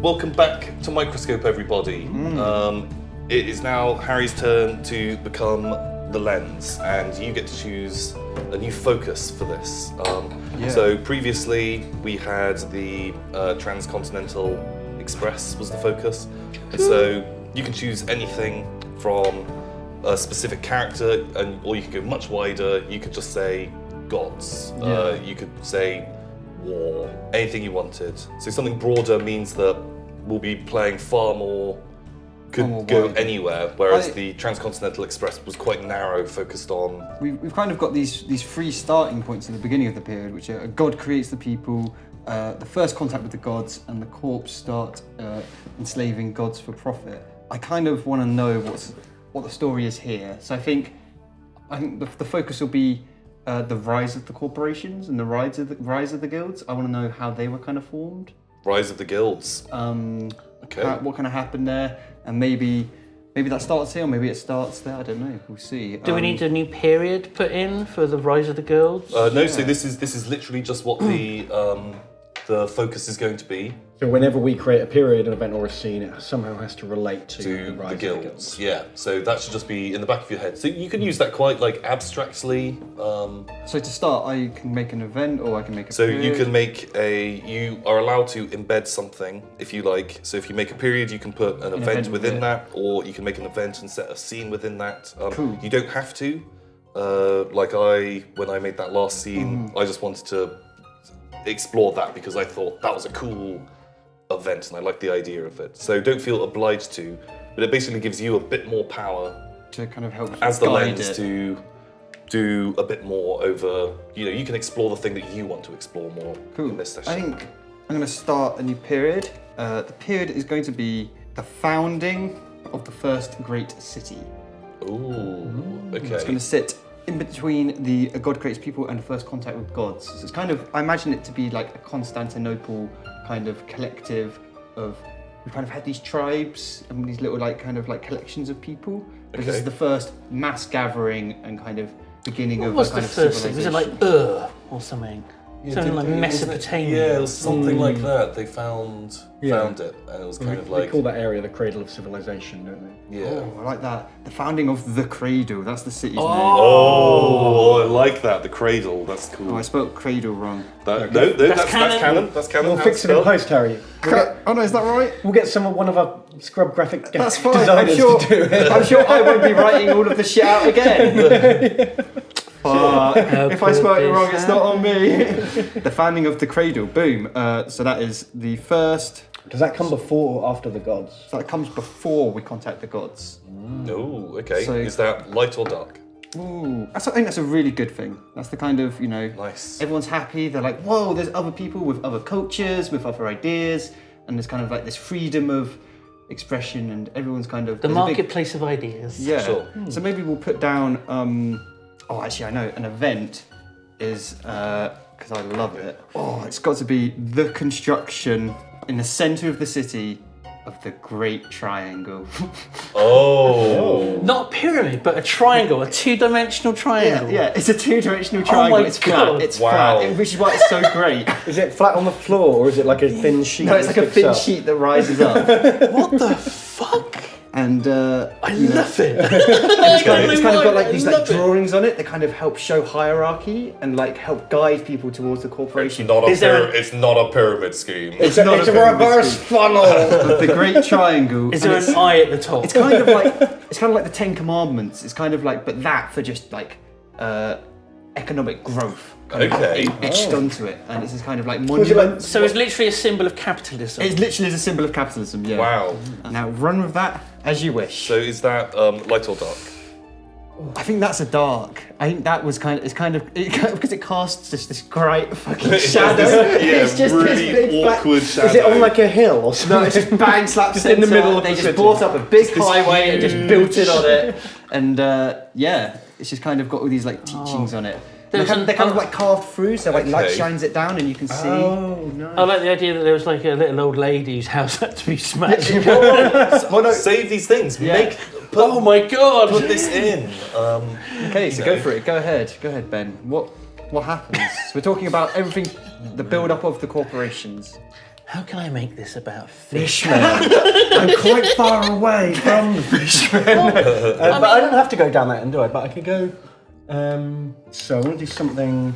welcome back to Microscope, everybody. It is now Harry's turn to become the lens, and you get to choose a new focus for this. So previously we had the Transcontinental Express was the focus, and so you can choose anything from a specific character, or you could go much wider. You could just say gods. You could say war, anything you wanted. So something broader means that we'll be playing far more, could go anywhere, whereas the Transcontinental Express was quite narrow, focused on... We've kind of got these three starting points at the beginning of the period, which are a god creates the people, the first contact with the gods, and the corps start enslaving gods for profit. I kind of want to know what the story is here. So I think the focus will be the rise of the corporations and the rise of the guilds. I want to know how they were kind of formed. Rise of the guilds. Okay. What kind of happened there, and maybe that starts here, or maybe it starts there. I don't know. We'll see. Do we need a new period put in for the rise of the guilds? No. So this is literally just what the focus is going to be. So whenever we create a period, an event, or a scene, it somehow has to relate to the guilds. Yeah, so that should just be in the back of your head. So you can use that quite like abstractly. So to start, I can make an event, or I can make a So period. you can make you are allowed to embed something if you like. So if you make a period, you can put an event within that, or you can make an event and set a scene within that. Cool. You don't have to. When I made that last scene, I just wanted to explore that because I thought that was a cool event and I like the idea of it. So don't feel obliged to, but it basically gives you a bit more power to kind of help as the guide lens it. to do a bit more over, you can explore the thing that you want to explore more in this session. I think I'm going to start a new period. The period is going to be the founding of the first great city. Ooh, okay. It's going to sit in between the God creates people and the first contact with gods. So it's kind of, I imagine it to be like a Constantinople kind of collective of, we've kind of had these tribes and these little kind of collections of people. But this is the first mass gathering and kind of beginning of a kind of civilization. Was it like or something? Something like Mesopotamia. Yeah, it was something like that. They found it, and it was kind of like... They call that area the cradle of civilization, don't they? Yeah. Oh, I like that. The founding of the Cradle, that's the city's name. Oh, I like that. The cradle, that's cool. Oh, I spelled cradle wrong. That's canon. That's canon. We'll fix it in post, Harry. Oh no, is that right? We'll get one of our scrub graphic That's fine. designers to do it. I'm sure I won't be writing all of the shit out again. If I spelled it wrong, it's not on me. The founding of the Cradle, boom. So that is the first. Does that come before or after the gods? So that comes before we contact the gods. Oh, okay. So- Is that light or dark? Ooh, I think that's a really good thing. That's the kind of, Nice. everyone's happy. They're like, whoa, there's other people with other cultures, with other ideas, and there's kind of like this freedom of expression, and everyone's kind of The marketplace of ideas. Yeah. Sure. So maybe we'll put down. Actually, I know an event is because I love it. Oh, it's got to be the construction in the center of the city of the Great Triangle. Oh. Not a pyramid, but a triangle, a two-dimensional triangle. Yeah, it's a two-dimensional triangle. my it's God. flat. It's Wow. flat, which is why it's so great. Is it flat on the floor or is it like a thin sheet? No, it's that like a sticks thin up? sheet that rises up, What the fuck? and I love it. it's kind of got like I these love it. drawings on it that kind of help show hierarchy and help guide people towards the corporation. It's not a pyramid scheme. It's not a a pyramid reverse scheme. funnel. Of the Great Triangle. Is and there it's- an eye at the top? It's kind of like the Ten Commandments. It's kind of like, but that for just economic growth. Kind of Okay. etched onto it, and it's this kind of like Was it like- monument. So it's literally a symbol of capitalism. It literally is a symbol of capitalism. Yeah. Wow. Now run with that as you wish. So is that light or dark? I think that's a dark. I think that was because it casts just this great fucking shadow. It's just really this big awkward shadow. Is it on like a hill or something? No, it's just bang slap Just in the centre. middle of They the just city. bought up a big highway and just huge- built it on it, and it's just kind of got all these teachings on it. They're kind of like carved through, so light Okay. shines it down and you can see. Oh, no. I like the idea that there was like a little old lady whose house had to be smashed. Well, no. Save these things. Yeah. Oh my god! Put this in. Okay, so go for it. Go ahead, Ben. What happens? So we're talking about everything, the build-up of the corporations. how can I make this about fish? Fishman. I'm quite far away from the Fishman. But I don't have to go down that end, do I? But I could go. So I want to do something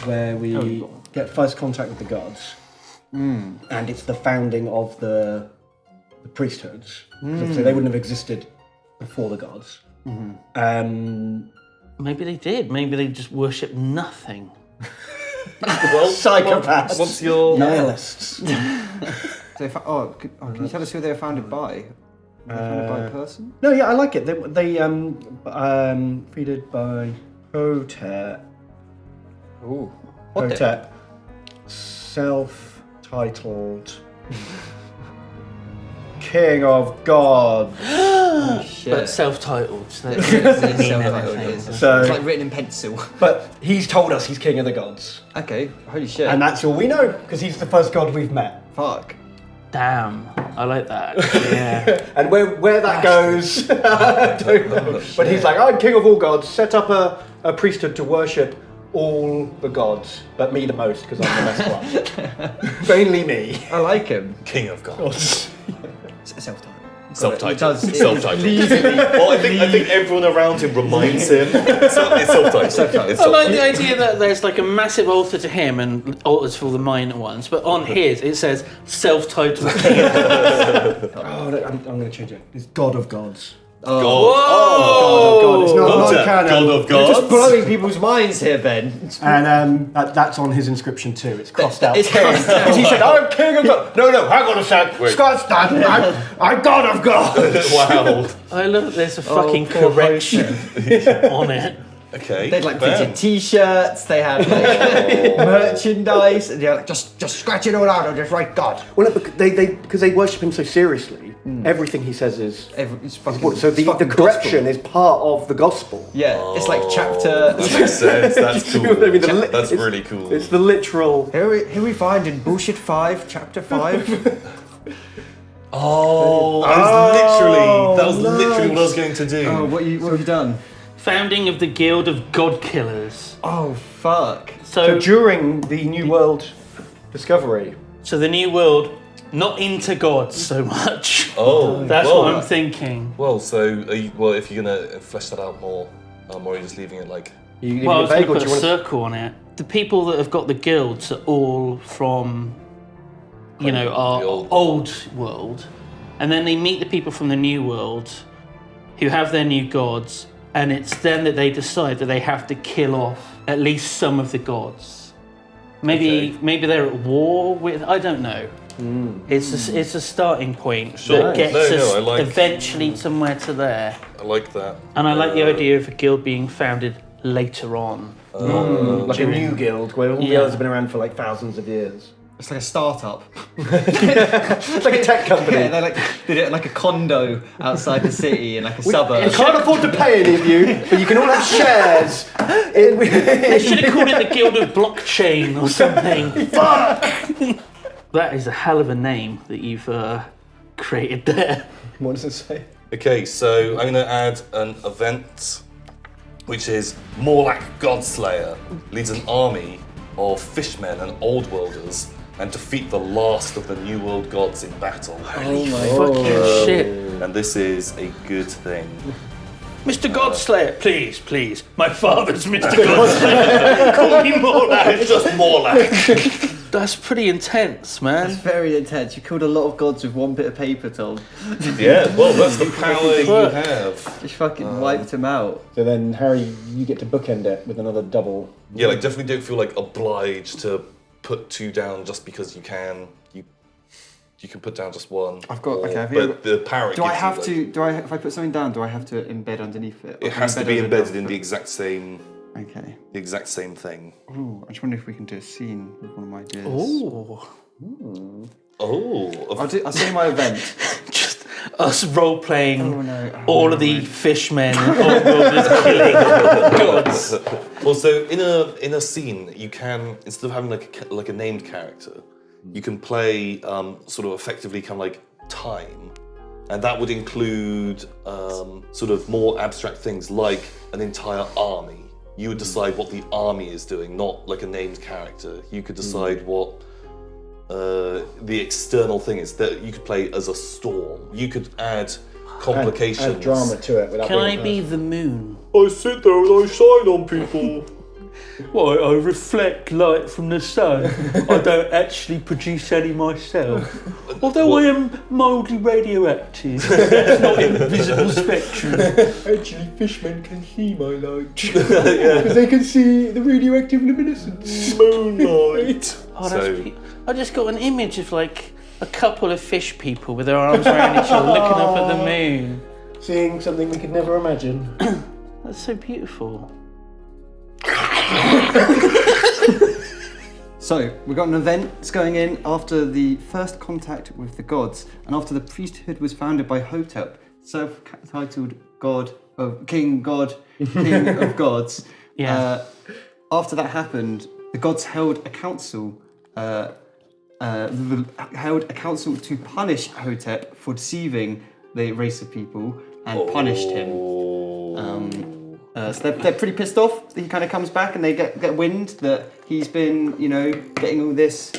where we get first contact with the gods, and it's the founding of the priesthoods. So they wouldn't have existed before the gods. Maybe they did. Maybe they just worship nothing. Well, Psychopaths. What's your Nihilists. Can you tell us who they were founded by? Were they founded by a person? No, yeah, I like it. They founded by Hotep. Ooh. Hotep, self-titled King of God. But self-titled. So that's So, It's like written in pencil. but he's told us he's King of the Gods, Okay, holy shit. and that's all we know because he's the first god we've met. Fuck. Damn, I like that. Yeah. And where that goes, I don't know. But he's like, I'm King of all gods. Set up a priesthood to worship all the gods, but me the most because I'm the best one. Mainly me. I like him. King of gods? Self-titled. Self-titled. It does. Self-titled. Well, I think everyone around him reminds him. It's self-titled. It's I like the self-titled. idea that there's like a massive altar to him and altars for the minor ones, but on his it says self-titled king. Oh, I'm going to change it. It's God of gods. God. God. It's not Hotep, canon. God of You're just gods. blowing people's minds here, Ben. And that's on his inscription too. It's crossed out. It's crossed out. Because he said, I'm King of God. No, hang on a sec. Wait. Scott's done. I'm God of God. Wow. I love that there's a fucking poor correction on it. Okay. They had like fair. printed T-shirts. They had like merchandise, and you're like, just scratch it all out and just write God. Well, because they worship him so seriously, everything he says is. It's fucking, So the correction is part of the gospel. Yeah, it's like chapter. That makes sense. That's cool. You know what I mean? That's It's- really cool. It's the literal. Here we find in Bullshit 5, chapter 5. Oh, that was literally what I was going to do. Oh, what have you done? Founding of the Guild of God Killers. Oh, fuck. So during the New World discovery, So the new world, not into gods so much. Oh, That's well, what I'm thinking. Well, so if you're gonna flesh that out more, or are you just leaving it like? you Well, I was going to or put do a you want to? circle on it. The people that have got the guilds are all from, our The old world. And then they meet the people from the new world who have their new gods. And it's then that they decide that they have to kill off at least some of the gods. Maybe they're at war with, I don't know. It's a starting point Sure. that gets No, us I like- eventually somewhere to there. I like that. And I like the idea of a guild being founded later on. Like a new guild where all the Yeah. others have been around for like thousands of years. It's like a startup. It's like a tech company. Yeah, they did it like a condo outside the city in like a suburb. I can't afford to pay any of you, but you can all have shares. They should have called it the Guild of Blockchain or something. Fuck! That is a hell of a name that you've created there. What does it say? Okay, so I'm gonna add an event, which is Morlach Godslayer leads an army of fishmen and old worlders and defeat the last of the New World gods in battle. Fucking shit. And this is a good thing. Mr. Godslayer, please. My father's Mr. Godslayer. Call me Morlach. It's just Morlach. That's pretty intense, man. It's very intense. You killed a lot of gods with one bit of paper, Tom. Yeah, well, that's the power you have. Just fucking wiped him out. So then, Harry, you get to bookend it with another double. Yeah, like definitely don't feel like obliged to put two down just because you can. You can put down just one. I've got- okay, have but you- the power. Do I have to? If I put something down, do I have to embed underneath it? Or It can has I to be embed embedded under in the it? exact same Okay. thing. Ooh, I just wonder if we can do a scene with one of my ideas. Ooh. Oh, I'll say my event. Just us role-playing Oh, no. Oh, all of the fishmen and old worlders killing gods. Well, so in a scene, you can, instead of having like a named character, you can play sort of effectively kind of like time, and that would include sort of more abstract things like an entire army. You would decide what the army is doing, not like a named character. You could decide what the external thing is that you could play as a storm. You could add complications. Add drama to it. Without Can I being be the moon? I sit there and I shine on people. Well, I reflect light from the sun. I don't actually produce any myself. Although I am mildly radioactive, that's not in the visible spectrum. Actually, fishmen can see my light. Because they can see the radioactive luminescence. Moonlight. Oh, I just got an image of like a couple of fish people with their arms around each other looking up at the moon. Seeing something we could never imagine. That's so beautiful. So, we've got an event that's going in after the first contact with the gods, and after the priesthood was founded by Hotep, self-titled King of Gods. Yeah. After that happened, the gods held a council. Held a council to punish Hotep for deceiving the race of people, and punished him. So they're pretty pissed off that he kind of comes back, and they get wind that he's been, getting all this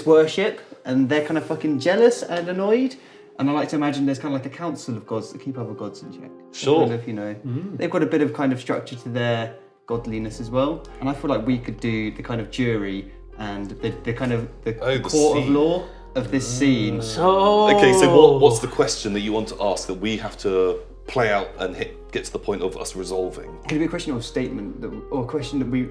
worship, and they're kind of fucking jealous and annoyed. And I like to imagine there's kind of like a council of gods that keep other gods in check. Sure. Kind of, they've got a bit of kind of structure to their godliness as well. And I feel like we could do the kind of jury and the kind of the court of law of this scene. Okay, so what's the question that you want to ask that we have to play out and get to the point of us resolving? Could it be a question or a statement or a question that we?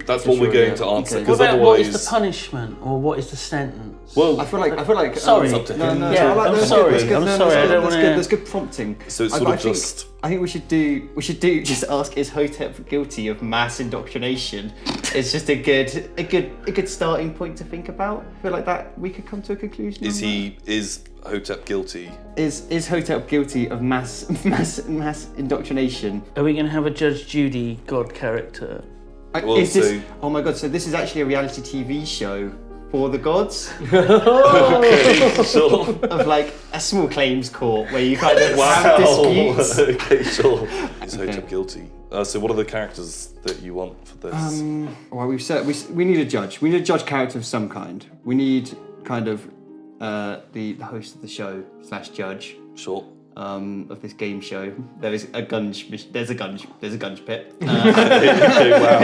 That's what we're going to answer. Okay. Because What about what is otherwise, the punishment or what is the sentence? well, I feel like. Sorry. it's up to him. No, Yeah, I like I'm that. sorry. That's good. I'm No, sorry, I don't that's wanna- good. That's good prompting. So it's sort of just. I think we should do just ask: is Hotep guilty of mass indoctrination? It's just a good starting point to think about. I feel like that we could come to a conclusion. Is Hotep guilty? Is Hotep guilty of mass indoctrination? Are we going to have a Judge Judy god character? Well, Is this? so- Oh my god! So this is actually a reality TV show for the gods Okay, sure. of like a small claims court where you kind of Wow. have disputes. Okay, sure. Is Okay. Hotep guilty? So what are the characters that you want for this? Well, we've said we need a judge. We need a judge character of some kind. We need kind of the host of the show / judge Sure. of this game show. There's a gunge pit. Okay, wow.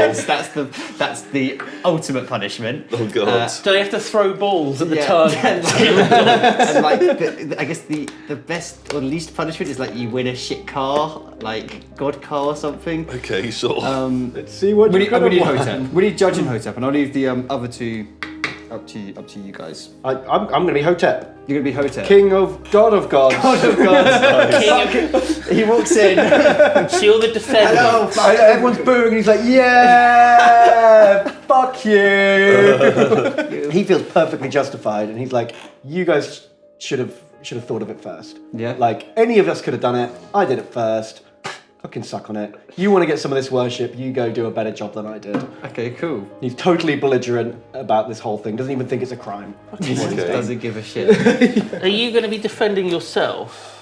That's the ultimate punishment. Oh god. Do they have to throw balls at the Yeah. target? And like, I guess the best or least punishment is like you win a shit car, like God car or something. Okay, sure. Let's see what We you need, could we need have won. Hotep. We need Judge and Hotep, and I'll leave the other two up to you guys. I'm going to be Hotep. You're gonna be Hotep. King of God of Gods. God of gods. King of He walks in. Shield the Defender. And everyone's booing and he's like, yeah, fuck you. He feels perfectly justified and he's like, you guys should have thought of it first. Yeah. Like, any of us could have done it. I did it first. Fucking suck on it. You want to get some of this worship, you go do a better job than I did. Okay, cool. He's totally belligerent about this whole thing, doesn't even think it's a crime. Okay. Doesn't give a shit. Are you going to be defending yourself?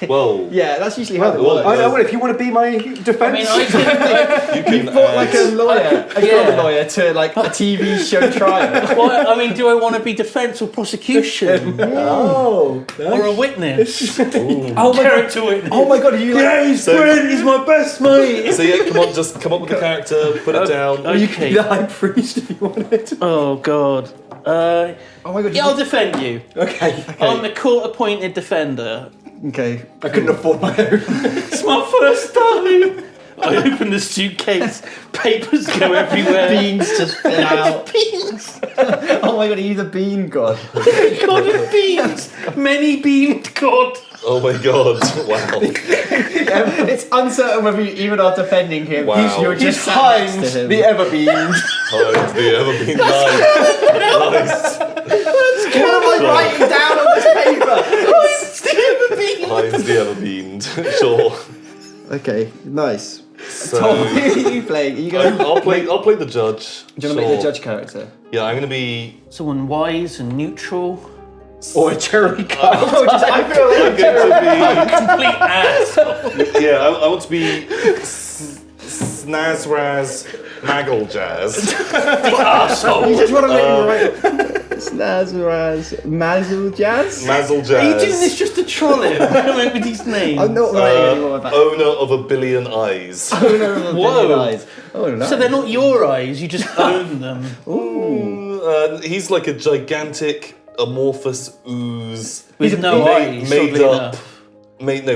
Well, Yeah, that's usually how it Well, works. I know, if you want to be my defense. I mean, I can. you can Brought like a lawyer, a Yeah. God lawyer to like a TV show trial. Well, I mean, do I want to be defence or prosecution Oh, or a witness? Oh my Character witness. Oh my god, are you like? he's So- brilliant, he's my best mate. So yeah, come on, just come up with the character, put it down. You can Okay. be the high priest if you wanted. Oh God. Oh my god. Yeah, I'll defend you. Okay. I'm the court-appointed defender. Okay. I couldn't afford my own. It's my first time. I open the suitcase, papers go everywhere. Beans just fill out. Beans. Oh my god, are you the bean god? God of beans. Many-beamed God. Oh my god! Wow. It's uncertain whether you even are defending him. Wow. You're He's just sat next Heinz, to him. the Everbean. Heinz the Everbean. Nice. What am I writing down on this paper? Heinz the Everbean. Sure. Okay, nice. So Tom, who are you playing? Are you going? I'll play the judge. Do you want to make the judge character? Yeah, I'm gonna be. Someone wise and neutral. Or a Jeremy Kyle. Oh, just, I feel like I'm going to Complete ass. be. Yeah, I want to be. Snazraz Maggle Jazz. Arsehole. you just want to make him right. Snazraz Mazel Jazz. Mazel Jazz. Are you doing this just to troll him? With his name. I'm not writing anymore about Owner of 1 billion eyes. owner of a Whoa. billion eyes. Oh, nice. So they're not your eyes. You just own them. He's like a gigantic amorphous ooze With no eyes. made oddly up. enough.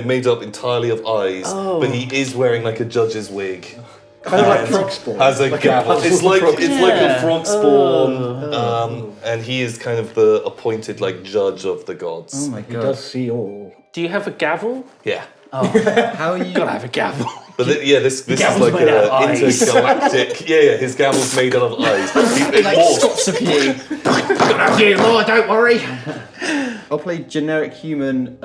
Made up entirely of eyes, Oh. but he is wearing like a judge's wig. Kind of like And frog spawn. Has a gavel. It's like frog it's like a Yeah. frog spawn, and he is kind of the appointed like judge of the gods. Oh my He god. does see all. Do you have a gavel? Yeah, How are you? Gotta have a gavel. but this is gavel's like made out of an eyes. intergalactic. Yeah, his gavel's made out of eyes. It Like morphs. Scots of you. Gonna have you more, don't worry. I'll play generic human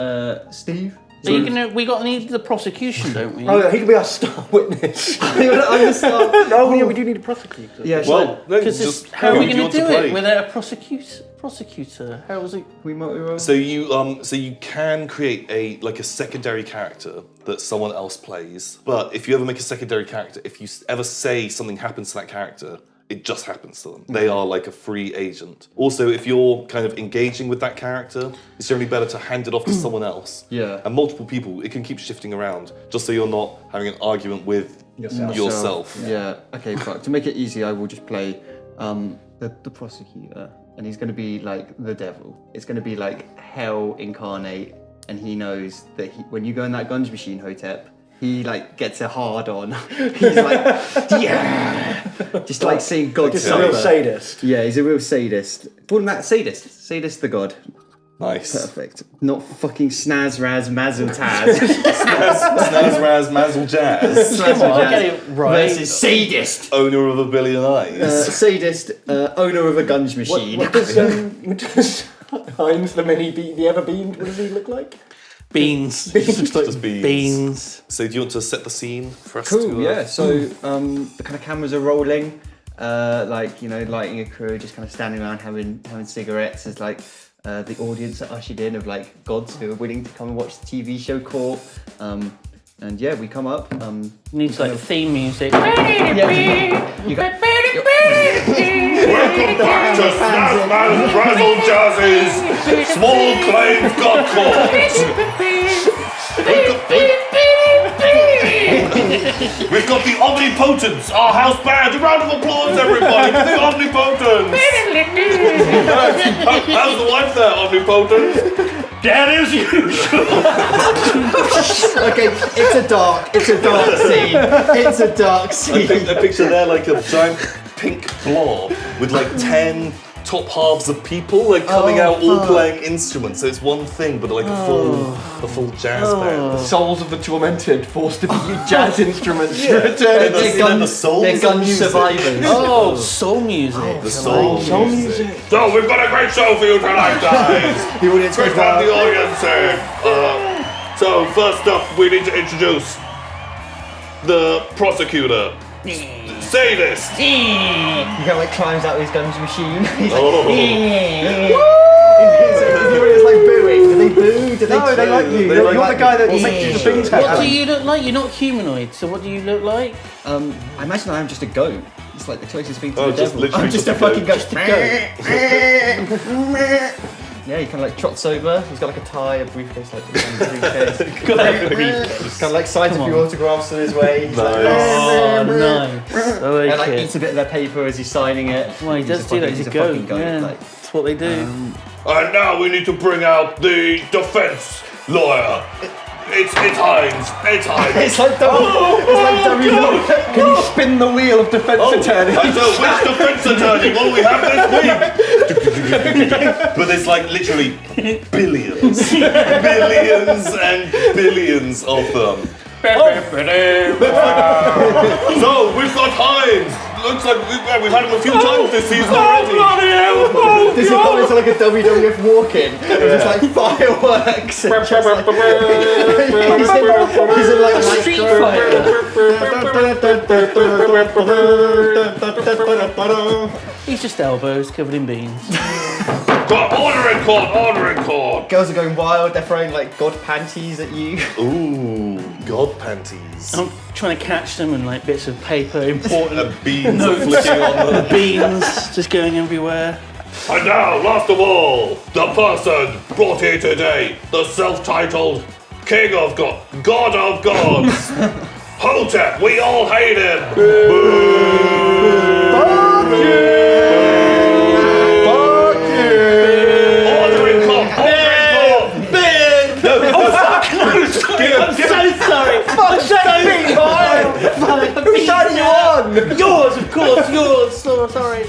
Steve. So you're gonna? We need the prosecution, don't we? Oh, he could be our star witness. I'm gonna start. Oh, yeah, we do need a prosecutor. Yeah, Well, no, Because just how are who we do you going want to do play? it without a prosecutor? How was it? we multi-roll. So you can create a secondary character that someone else plays. But if you ever make a secondary character, if you ever say something happens to that character, it just happens to them. They are like a free agent. Also, if you're kind of engaging with that character, it's generally better to hand it off to someone else. Yeah. And multiple people, it can keep shifting around, just so you're not having an argument with yourself. Yeah. Okay, but to make it easy, I will just play the prosecutor, and he's going to be like the devil. It's going to be like hell incarnate, and he knows that when you go in that guns machine, Hotep, he like gets a hard on. He's like, yeah, just like seeing God Just a real suffer. sadist. Yeah, he's a real sadist. Call him that sadist. Sadist the god. Nice. Perfect. Not fucking Snazraz Mazel Taz. Snazraz Mazel Jazz. Come on, get it right. Versus sadist. Owner of 1 billion eyes. Sadist, owner of a guns machine. What does Heinz the mini the ever bean? What does he look like? Beans. Just beans. Beans. So do you want to set the scene for us Cool, to... yeah. So the kind of cameras are rolling, lighting a crew, just kind of standing around having cigarettes as like the audience are ushered in of like gods who are willing to come and watch the TV show Court. And yeah, we come up. Needs like theme music. You got, Welcome back to Snazman Razzle Jazz's Small Claims God We've got the Omnipotents, our house band. A round of applause, everybody, for the Omnipotents. How's the wife there, Omnipotent? Dead as usual. okay, it's a dark scene. It's a dark scene. I picture there like a giant pink blob with like 10 top halves of people like coming out all playing instruments. So it's one thing, but like a full jazz band. Souls of the tormented forced to use jazz instruments to And return. the souls They're of gun music. survivors. Oh, soul music. The soul music. So we've got a great show for you tonight, guys. The audience Great goes to have the wild. audience in. So first up, we need to introduce the prosecutor. Sadist. He kind of like climbs out of his guns machine. He's like, Oh. the audience like booing. Do they boo? Do they No, they like you. They You're like the guy that you. makes the things What happen. do you look like? You're not humanoid, so what do you look like? I imagine I am just a goat. It's like the closest thing to Oh, the just devil. literally I'm just a just a fucking goat. goat. Yeah, he kind of like trots over. He's got like a tie, a briefcase, like a briefcase. Just kind of like signs a few autographs on his way. He's like, Oh, nice. I like and like it. eats a bit of their paper as he's signing it. Well, he does do that. He's a fucking goat. Yeah, Like, that's what they do. And now we need to bring out the defense lawyer. It's Heinz. It's Heinz. it's like WWE. Can you spin the wheel of defense attorney? And so which defense attorney will we have this week? But there's like literally billions, billions and billions of them. So we've got Heinz. Looks like we've had him a few times this season already. This is coming to like a WWF walk-in. It's just like fireworks. And just like, he's in like Street He's just elbows covered in beans. Order in court. Order in court. Girls are going wild. They're throwing like god panties at you. Ooh, god panties. I'm trying to catch them and like bits of paper, important And beans are flicking on them. beans just going everywhere. And now, last of all, the person brought here today, the self-titled King of God, God of Gods, Hotep. We all hate him. Fuck you! Ordering court. I'm so sorry. Fuck that beat, boy! Whose Whose side are you on? Yours, of course, yours. So sorry.